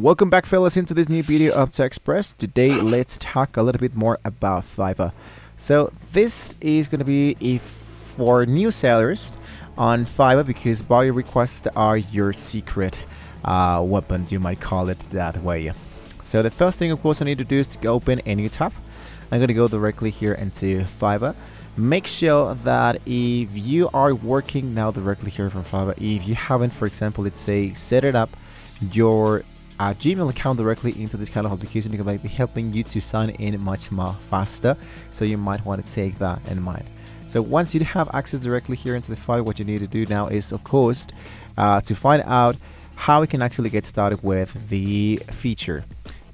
Welcome back, fellas, into this new video of Tech Express. Today let's talk a little bit more about Fiverr. So this is going to be for new sellers on Fiverr, because buyer requests are your secret weapon, you might call it that way. So the first thing, of course, I need to do is to open a new tab. I'm going to go directly here into Fiverr. Make sure that if you are working now directly here from Fiverr, if you haven't, for example, let's say set it up your Gmail account directly into this kind of application, it might be helping you to sign in much more faster. So you might want to take that in mind. So once you have access directly here into the Fiverr, what you need to do now is, of course, to find out how we can actually get started with the feature.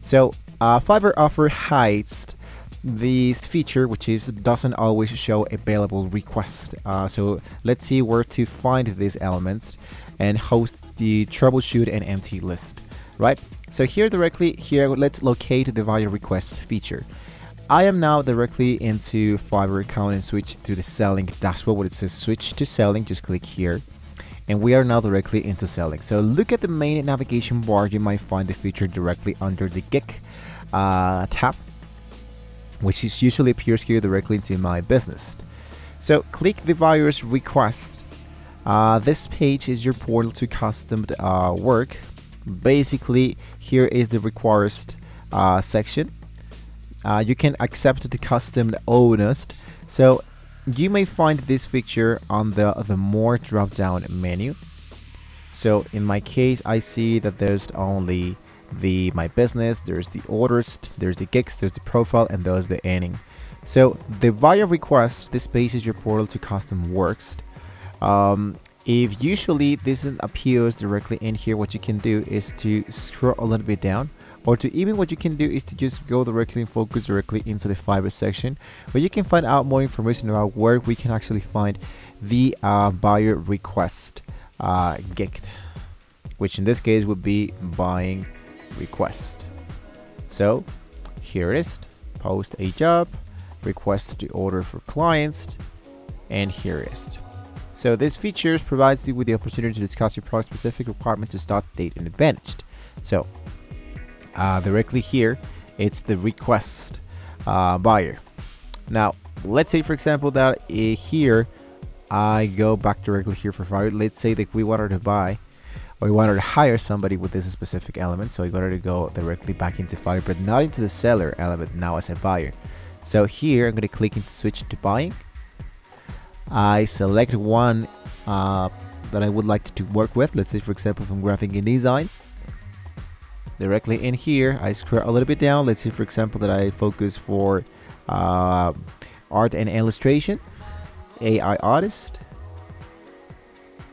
So Fiverr hides this feature, which is doesn't always show available requests. So let's see where to find these elements and host the troubleshoot and empty list. Right, so here directly here, let's locate the buyer request feature. I am now directly into Fiverr account and switch to the selling dashboard where it says switch to selling. Just click here and we are now directly into selling. So look at the main navigation bar. You might find the feature directly under the gig tab, which is usually appears here directly into my business. So click the buyer's request. This page is your portal to custom work. Basically, here is the request section. You can accept the custom owners. So you may find this feature on the more drop down menu. So in my case, I see that there's only my business, there's the orders, there's the gigs, there's the profile, and there's the earning. So the buyer request, this page is your portal to custom works. If usually this appears directly in here, what you can do is to scroll a little bit down, or to even what you can do is to just go directly and focus directly into the Fiverr section, where you can find out more information about where we can actually find the buyer request gig, which in this case would be buying request. So here it is, post a job, request to order for clients, and here it is. So this feature provides you with the opportunity to discuss your product specific requirements to start date and advantage. So directly here, it's the request buyer. Now, let's say, for example, that here I go back directly here for Fiverr. Let's say that we wanted to buy, or we wanted to hire somebody with this specific element. So we wanted to go directly back into Fiverr, but not into the seller element, now as a buyer. So here I'm going to click into switch to buying. I select one that I would like to work with. Let's say, for example, from graphic and design. Directly in here, I scroll a little bit down. Let's say, for example, that I focus for art and illustration, AI artist.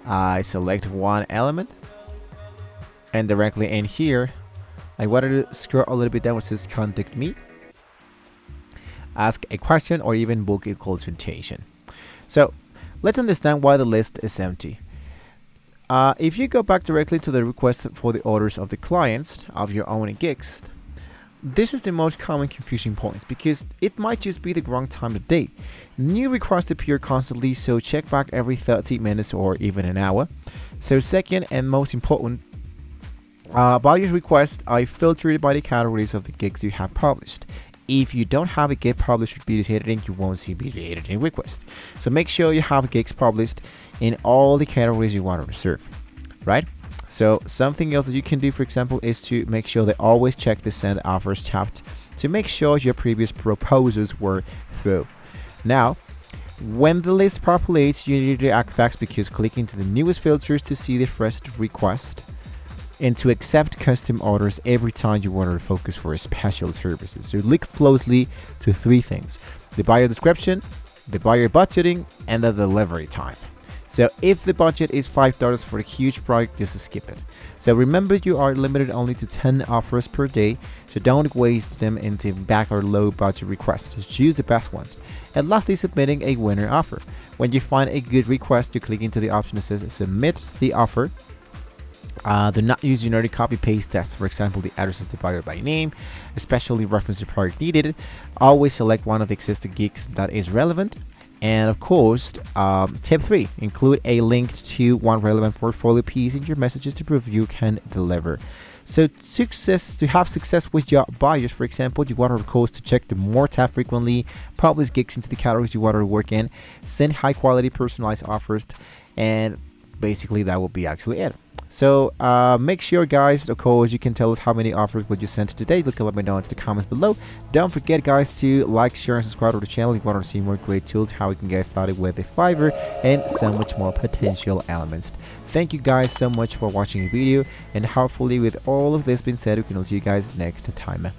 I select one element, and directly in here, I wanted to scroll a little bit down, which says contact me, ask a question, or even book a consultation. So let's understand why the list is empty. If you go back directly to the request for the orders of the clients of your own gigs, this is the most common confusing point, because it might just be the wrong time of day. New requests appear constantly, so check back every 30 minutes or even an hour. So second and most important, buyer's requests are filtered by the categories of the gigs you have published. If you don't have a gig published with video editing, you won't see video editing requests. So make sure you have gigs published in all the categories you want to reserve, right? So something else that you can do, for example, is to make sure they always check the send offers tab to make sure your previous proposals were through. Now, when the list populates, you need to act fast, because clicking to the newest filters to see the first request, and to accept custom orders every time you want to focus for special services. So look closely to three things: the buyer description, the buyer budgeting, and the delivery time. So if the budget is $5 for a huge project, just skip it. So remember, you are limited only to 10 offers per day, so don't waste them into back or low budget requests. Just choose the best ones. And lastly, submitting a winner offer. When you find a good request, you click into the option that says submit the offer. Do not use generic copy-paste tests. For example, the addresses the buyer by name, especially reference the product needed. Always select one of the existing gigs that is relevant. And of course, tip 3, include a link to one relevant portfolio piece in your messages to prove you can deliver. So to have success with your buyers, for example, you want to, of course, to check the more tab frequently, publish gigs into the categories you want to work in, send high quality personalized offers, and basically that will be actually it. So make sure, guys, of course, you can tell us how many offers would you send today. Look, let me know into the comments below. Don't forget, guys, to like, share, and subscribe to the channel if you want to see more great tools, how we can get started with the Fiverr, and so much more potential elements. Thank you guys so much for watching the video, and hopefully with all of this being said, we can see you guys next time.